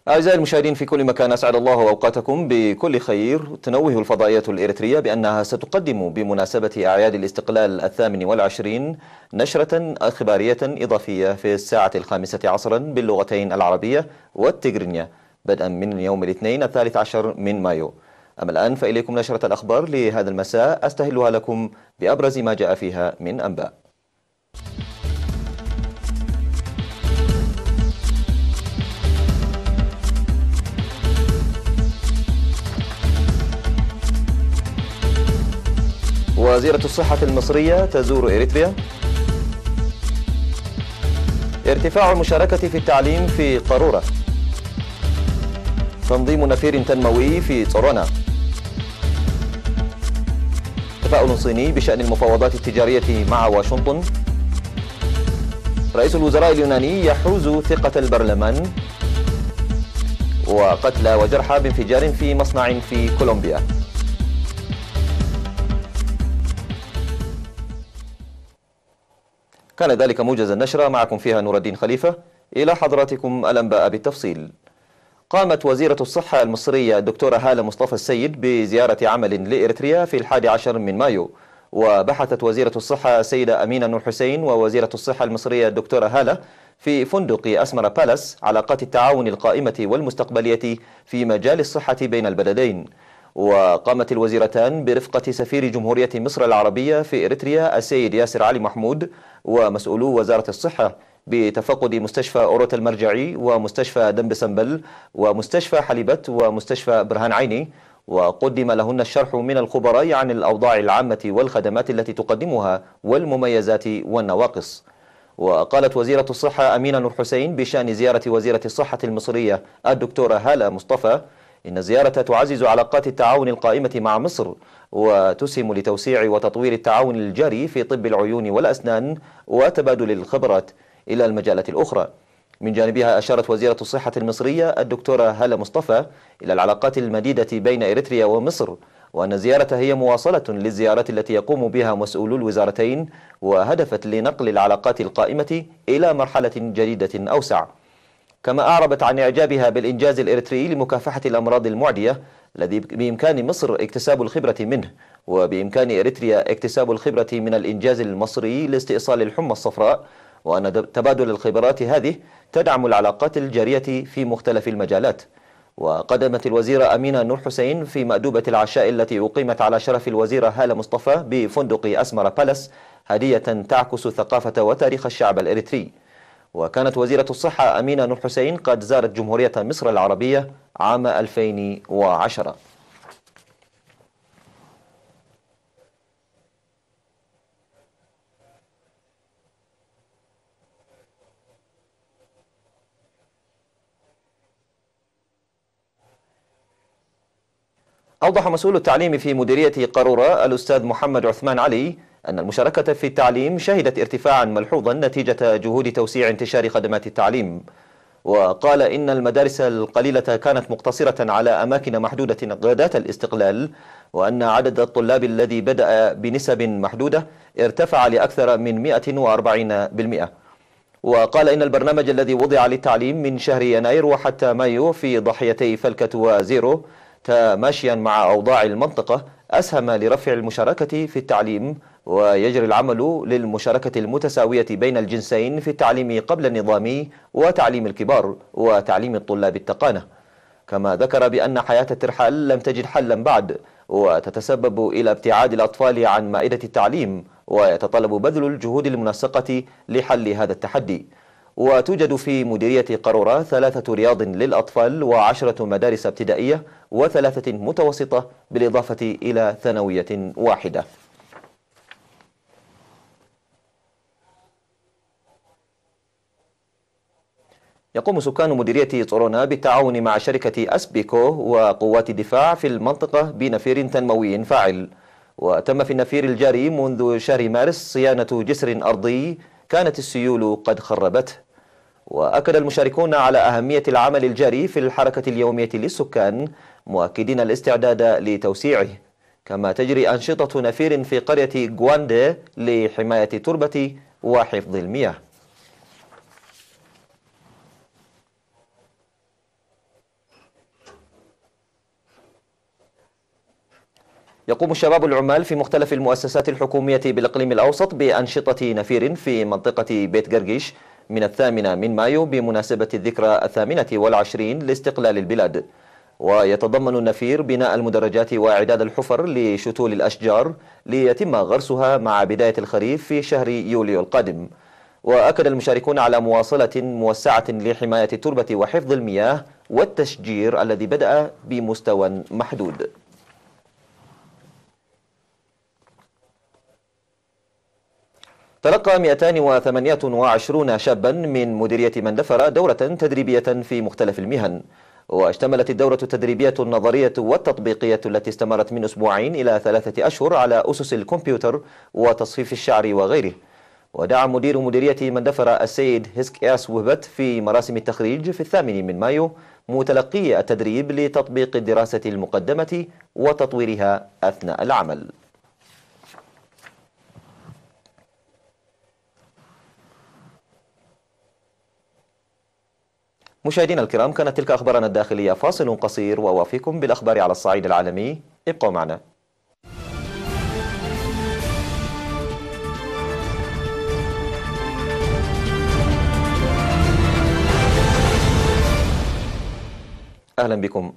أعزائي المشاهدين في كل مكان، أسعد الله أوقاتكم بكل خير. تنوه الفضائية الإريترية بأنها ستقدم بمناسبة أعياد الاستقلال 28 نشرة إخبارية إضافية في الساعة 5 عصرا باللغتين العربية والتجرينية بدءا من يوم الاثنين 13 من مايو. أما الآن فإليكم نشرة الأخبار لهذا المساء، أستهلها لكم بأبرز ما جاء فيها من أنباء. وزيرة الصحة المصرية تزور إريتريا. ارتفاع المشاركة في التعليم في قارورة. تنظيم نفير تنموي في صورونا. تفاؤل صيني بشأن المفاوضات التجارية مع واشنطن. رئيس الوزراء اليوناني يحوز ثقة البرلمان. وقتلى وجرحى بانفجار في مصنع في كولومبيا. كان ذلك موجز النشرة، معكم فيها نور الدين خليفة. إلى حضراتكم الأنباء بالتفصيل. قامت وزيرة الصحة المصرية الدكتورة هالة مصطفى السيد بزيارة عمل لإريتريا في 11 من مايو، وبحثت وزيرة الصحة السيدة أمينة نور حسين ووزيرة الصحة المصرية الدكتورة هالة في فندق أسمر بالاس علاقات التعاون القائمة والمستقبلية في مجال الصحة بين البلدين. وقامت الوزيرتان برفقة سفير جمهورية مصر العربية في إريتريا السيد ياسر علي محمود ومسؤولو وزارة الصحة بتفقد مستشفى أوروت المرجعي ومستشفى دنب سنبل ومستشفى حليبت ومستشفى برهان عيني، وقدم لهن الشرح من الخبراء عن الأوضاع العامة والخدمات التي تقدمها والمميزات والنواقص. وقالت وزيرة الصحة أمينة نور حسين بشأن زيارة وزيرة الصحة المصرية الدكتورة هالة مصطفى إن الزيارة تعزز علاقات التعاون القائمة مع مصر وتسهم لتوسيع وتطوير التعاون الجاري في طب العيون والأسنان وتبادل الخبرات إلى المجالات الأخرى. من جانبها أشارت وزيرة الصحة المصرية الدكتورة هالة مصطفى إلى العلاقات المديدة بين إريتريا ومصر، وأن الزيارة هي مواصلة للزيارات التي يقوم بها مسؤولو الوزارتين، وهدفت لنقل العلاقات القائمة إلى مرحلة جديدة أوسع. كما أعربت عن إعجابها بالإنجاز الإريتري لمكافحة الأمراض المعدية الذي بإمكان مصر اكتساب الخبرة منه، وبإمكان إريتريا اكتساب الخبرة من الإنجاز المصري لاستئصال الحمى الصفراء، وأن تبادل الخبرات هذه تدعم العلاقات الجارية في مختلف المجالات. وقدمت الوزيرة أمينة نور حسين في مأدوبة العشاء التي أقيمت على شرف الوزيرة هالة مصطفى بفندق أسمر بالاس هدية تعكس ثقافة وتاريخ الشعب الإريتري. وكانت وزيرة الصحة أمينة نور حسين قد زارت جمهورية مصر العربية عام 2010. أوضح مسؤول التعليم في مديرية قارورة الأستاذ محمد عثمان علي أن المشاركة في التعليم شهدت ارتفاعا ملحوظا نتيجة جهود توسيع انتشار خدمات التعليم. وقال إن المدارس القليلة كانت مقتصرة على أماكن محدودة غداة الاستقلال، وأن عدد الطلاب الذي بدأ بنسب محدودة ارتفع لأكثر من 140%. وقال إن البرنامج الذي وضع للتعليم من شهر يناير وحتى مايو في ضاحيتي فلكة وزيرو تماشيا مع أوضاع المنطقة أسهم لرفع المشاركة في التعليم، ويجري العمل للمشاركة المتساوية بين الجنسين في التعليم قبل النظامي وتعليم الكبار وتعليم الطلاب التقانة. كما ذكر بأن حياة الترحال لم تجد حلا بعد، وتتسبب إلى ابتعاد الأطفال عن مائدة التعليم، ويتطلب بذل الجهود المنسقة لحل هذا التحدي. وتوجد في مديرية قارورة 3 رياض للأطفال و10 مدارس ابتدائية و3 متوسطة بالإضافة إلى ثانوية واحدة. يقوم سكان مديرية صورونا بالتعاون مع شركة أسبيكو وقوات الدفاع في المنطقة بنفير تنموي فاعل. وتم في النفير الجاري منذ شهر مارس صيانة جسر أرضي كانت السيول قد خربته. وأكد المشاركون على أهمية العمل الجاري في الحركة اليومية للسكان، مؤكدين الاستعداد لتوسيعه. كما تجري أنشطة نفير في قرية غواندي لحماية التربة وحفظ المياه. يقوم الشباب العمال في مختلف المؤسسات الحكومية بالإقليم الأوسط بأنشطة نفير في منطقة بيت قرقيش من 8 من مايو بمناسبة الذكرى 28 لاستقلال البلاد. ويتضمن النفير بناء المدرجات وإعداد الحفر لشتول الأشجار ليتم غرسها مع بداية الخريف في شهر يوليو القادم. وأكد المشاركون على مواصلة موسعة لحماية التربة وحفظ المياه والتشجير الذي بدأ بمستوى محدود. تلقى 228 شابا من مديرية مندفرة دورة تدريبية في مختلف المهن، واشتملت الدورة التدريبية النظرية والتطبيقية التي استمرت من أسبوعين إلى 3 أشهر على أسس الكمبيوتر وتصفيف الشعر وغيره. ودعا مدير مديرية مندفرة السيد هسكياس وهبت في مراسم التخريج في 8 من مايو متلقي التدريب لتطبيق الدراسة المقدمة وتطويرها أثناء العمل. مشاهدينا الكرام، كانت تلك أخبارنا الداخلية. فاصل قصير وأوافيكم بالأخبار على الصعيد العالمي، ابقوا معنا. أهلا بكم.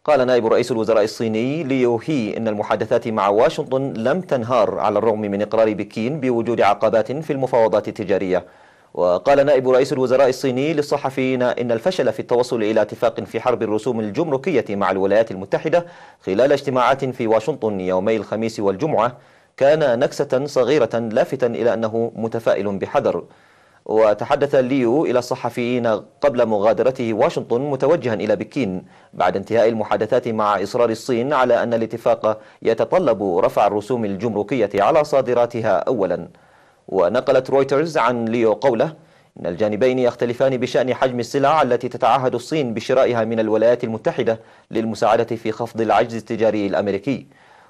قال نائب رئيس الوزراء الصيني ليو هي إن المحادثات مع واشنطن لم تنهار على الرغم من إقرار بكين بوجود عقبات في المفاوضات التجارية. وقال نائب رئيس الوزراء الصيني للصحفيين إن الفشل في التوصل إلى اتفاق في حرب الرسوم الجمركية مع الولايات المتحدة خلال اجتماعات في واشنطن يومي الخميس والجمعة كان نكسة صغيرة، لافتا إلى أنه متفائل بحذر. وتحدث ليو إلى الصحفيين قبل مغادرته واشنطن متوجها إلى بكين بعد انتهاء المحادثات مع إصرار الصين على أن الاتفاق يتطلب رفع الرسوم الجمركية على صادراتها أولا. ونقلت رويترز عن ليو قوله إن الجانبين يختلفان بشأن حجم السلع التي تتعهد الصين بشرائها من الولايات المتحدة للمساعدة في خفض العجز التجاري الأمريكي.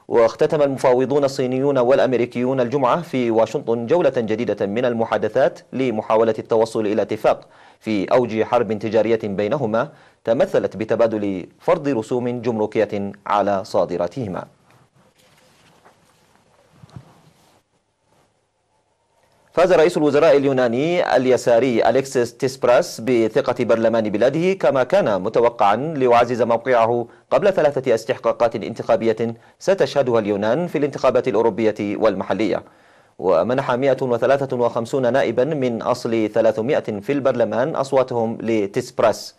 واختتم المفاوضون الصينيون والأمريكيون الجمعة في واشنطن جولة جديدة من المحادثات لمحاولة التوصل إلى اتفاق في أوج حرب تجارية بينهما تمثلت بتبادل فرض رسوم جمركية على صادراتهما. فاز رئيس الوزراء اليوناني اليساري أليكسيس تيسبراس بثقة برلمان بلاده كما كان متوقعا ليعزز موقعه قبل 3 استحقاقات انتخابية ستشهدها اليونان في الانتخابات الأوروبية والمحلية. ومنح 153 نائبا من أصل 300 في البرلمان أصواتهم لتيسبراس.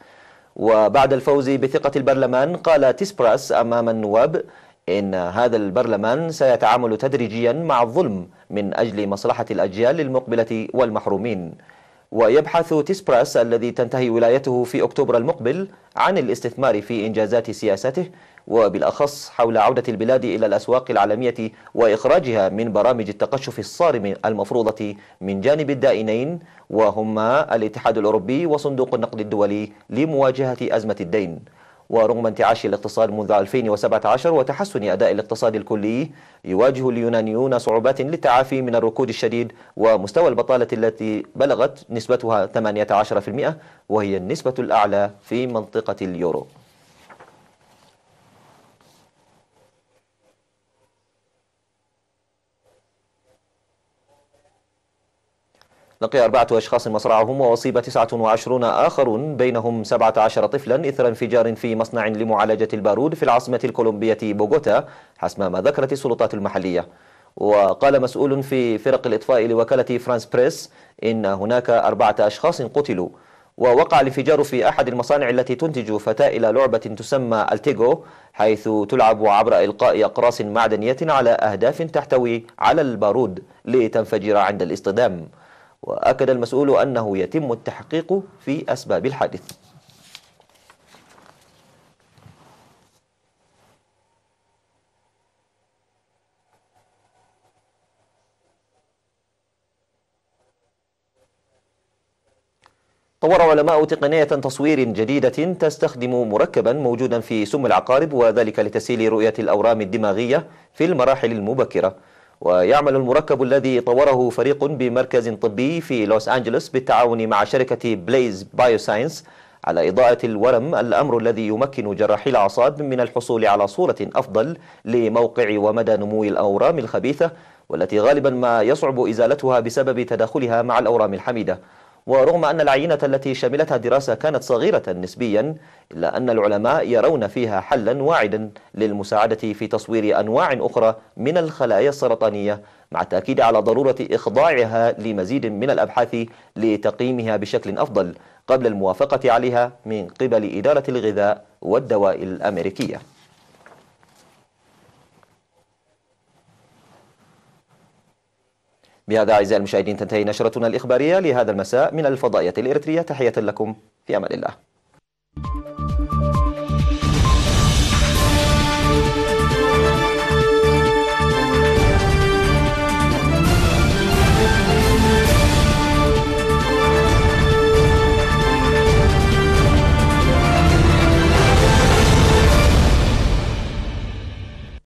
وبعد الفوز بثقة البرلمان قال تيسبراس أمام النواب إن هذا البرلمان سيتعامل تدريجيا مع الظلم من أجل مصلحة الأجيال المقبلة والمحرومين. ويبحث تيسبراس الذي تنتهي ولايته في أكتوبر المقبل عن الاستثمار في إنجازات سياسته، وبالأخص حول عودة البلاد إلى الأسواق العالمية وإخراجها من برامج التقشف الصارم المفروضة من جانب الدائنين وهما الاتحاد الأوروبي وصندوق النقد الدولي لمواجهة أزمة الدين. ورغم انتعاش الاقتصاد منذ 2017 وتحسن أداء الاقتصاد الكلي، يواجه اليونانيون صعوبات للتعافي من الركود الشديد ومستوى البطالة التي بلغت نسبتها 18%، وهي النسبة الأعلى في منطقة اليورو. لقي 4 أشخاص مصرعهم وأصيب 29 آخرون بينهم 17 طفلا إثر انفجار في مصنع لمعالجة البارود في العاصمة الكولومبية بوغوتا حسب ما ذكرت السلطات المحلية. وقال مسؤول في فرق الإطفاء لوكالة فرانس بريس إن هناك 4 أشخاص قتلوا. ووقع الانفجار في أحد المصانع التي تنتج فتائل لعبة تسمى التيغو، حيث تلعب عبر إلقاء أقراص معدنية على أهداف تحتوي على البارود لتنفجر عند الاصطدام. وأكد المسؤول أنه يتم التحقيق في أسباب الحادث. طور علماء تقنية تصوير جديدة تستخدم مركبا موجودا في سم العقارب، وذلك لتسهيل رؤية الأورام الدماغية في المراحل المبكرة. ويعمل المركب الذي طوره فريق بمركز طبي في لوس أنجلوس بالتعاون مع شركة بليز بايوساينس على إضاءة الورم، الأمر الذي يمكن جراحي الأعصاب من الحصول على صورة أفضل لموقع ومدى نمو الأورام الخبيثة، والتي غالبا ما يصعب إزالتها بسبب تداخلها مع الأورام الحميدة. ورغم أن العينة التي شملتها الدراسة كانت صغيرة نسبيا، إلا أن العلماء يرون فيها حلا واعدا للمساعدة في تصوير أنواع أخرى من الخلايا السرطانية، مع التأكيد على ضرورة إخضاعها لمزيد من الأبحاث لتقييمها بشكل أفضل قبل الموافقة عليها من قبل إدارة الغذاء والدواء الأمريكية. بهذا أعزائي المشاهدين تنتهي نشرتنا الإخبارية لهذا المساء من الفضائية الإريترية. تحية لكم، في أمان الله.